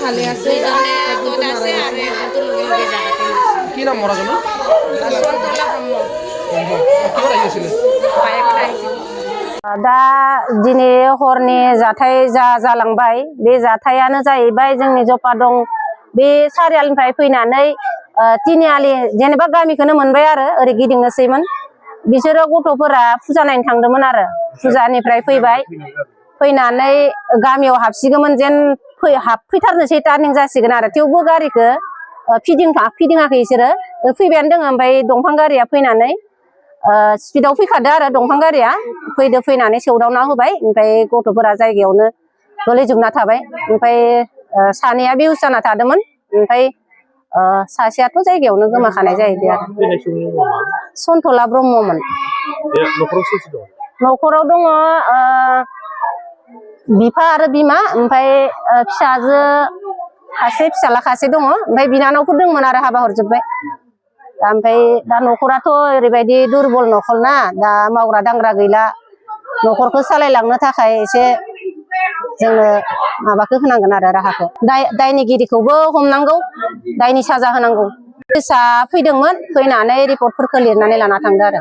ভালে আছে কি নাম মরা জন্য दा दिनै हरनि जाथाय जालांबाय बे जाथायानो जाहैबाय जोंनि जपा दं बे सारियालिनिफ्राय फैनानै तिनिआलि जेनेबा गामिखौनो मोनबाय आरो ओरै गिदिंनोसैमोन बिसोरो गथ'फोरा फुजा नायनो थांदोंमोन आरो फुजानिफ्राय फैबाय फैनानै गामियाव हाबसिगोमोन जेन हाबफैथारनोसै टार्निं जासिगोन आरो थेवबो गारिखौ फिदिङाखै बिसोरो फैबायानो दङ ओमफ्राय दंफां गारिया फैनानै स्पिडआव फैखादो आरो दंफां गारिया फैनानै सौदावना होबाय ओमफ्राय गथ'फोरा जायगायावनो गोलैजोबना थाबाय ओमफ्राय सानैया बेहुस जाना थादोंमोन ओमफ्राय सासेयाथ' जायगायावनो गोमाखानाय जाहैदों आरो सन्थला ब्रह्ममोन न'खराव दङ बिफा आरो बिमा ओमफ्राय फिसाजो सासे फिसाला सासे दङ ओमफ्राय बिनानावफोर दंमोन आरो हाबा हरजोब्बाय ओमफ्राय दा न'खराथ' ओरैबायदि दुरबल न'खर ना दा मावग्रा दांग्रा गैला न'खरखौ सालायलांनो थाखाय एसे जोंनो माबाखौ होनांगोन आरो राहाखौ दायनिगिरिखौबो हमनांगौ दायनि साजा होनांगौ फिसा फैदोंमोन फैनानै रिपर्टफोरखौ लिरनानै लाना थांदो आरो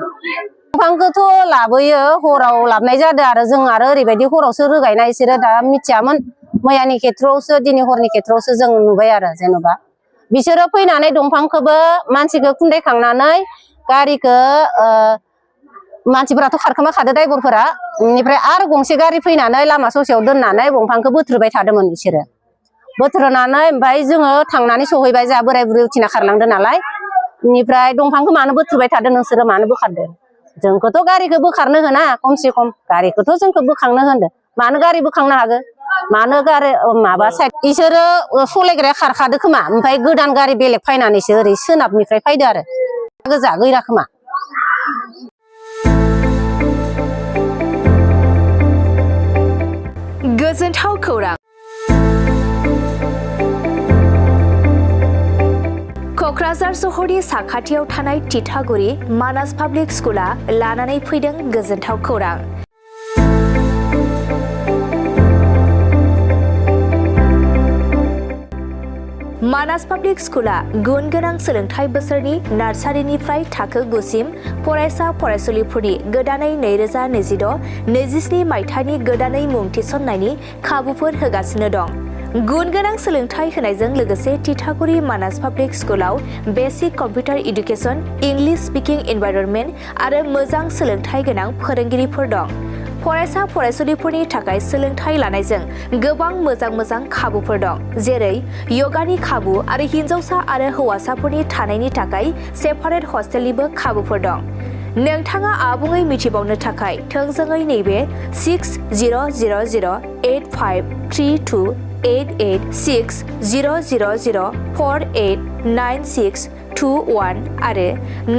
दंफांखौथ' लाबोयो हराव लाबोनाय जादों आरो जों आरो ओरैबायदि हरावसो रोगायनाय बिसोरो दा मिथियामोन मैयानि खेथ्रआवसो दिनै हरनि खेथ्रआवसो जों नुबाय आरो जेन'बा बिसोरो फैनानै दंफांखौबो मानसिखौ खुन्दायखांनानै गारिखौ मानसिफोराथ' खारखोमा खादो ड्राइभारफोरा बेनिफ्राय आरो गंसे गारि फैनानै लामा ससेयाव दोननानै दंफांखौ बोथ्रोबाय थादोंमोन बिसोरो बोथ्रोनानै ओमफ्राय जोङो थांनानै सहैबाय जोंहा बोराय बुरै उथिना खारलांदो नालाय बेनिफ्राय दंफांखौ मानो बोथ्रोबाय थादों नोंसोरो मानो बोखारदों जोंखौथ' गारिखौ बोखारनो होना खमसे खम गारिखौथ' जोंखौ बोखांनो होनदों मानो गारि बोखांनो हागो मानो गारि माबा साइड इसोरो सलायग्राया खारखादो खोमा ओमफ्राय गोदान गारि बेलेग फैनानैसो ओरै सोनाबनिफ्राय फैदो आरो गोजा गैरा खोमा गोजोनथाव खौरां क'क्राझार सहरनि साखाथियाव थानाय तितागुरि मानास पाब्लिक स्कुला लानानै फैदों गोजोनथाव खौरां मानास पाब्लिक स्कुला गुन गोनां सोलोंथाइ बोसोरनि नार्सारिनिफ्राय थाखो 9 सिम फरायसा फरायसुलिफोरनि गोदानै 2026-27 मायथाइनि गोदानै मुं थिसननायनि खाबुफोर होगासिनो दं गुन गोनां सोलोंथाइ होनायजों लोगोसे तितागुरि मानास पाब्लिक स्कुलाव basic computer education English speaking environment आरो मोजां सोलोंथाइ गोनां फोरोंगिरिफोर दं फरायसा फरायसुलिफोरनि थाखाय सोलोंथाइ लानायजों गोबां मोजां खाबुफोर दं जेरै यगानि खाबु आरो हिन्जावसा आरो हौवासाफोरनि थानायनि थाखाय सेपारेट हस्टेलनिबो खाबुफोर दं नोंथाङा आबुङै मिथिबावनो थाखाय थोंजोङै नैबे 600083286000489621 आरो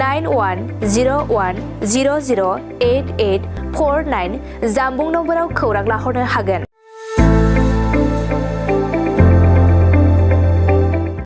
9101008849 जानबुं नम्बराव खौरां लाहरनो हागोन।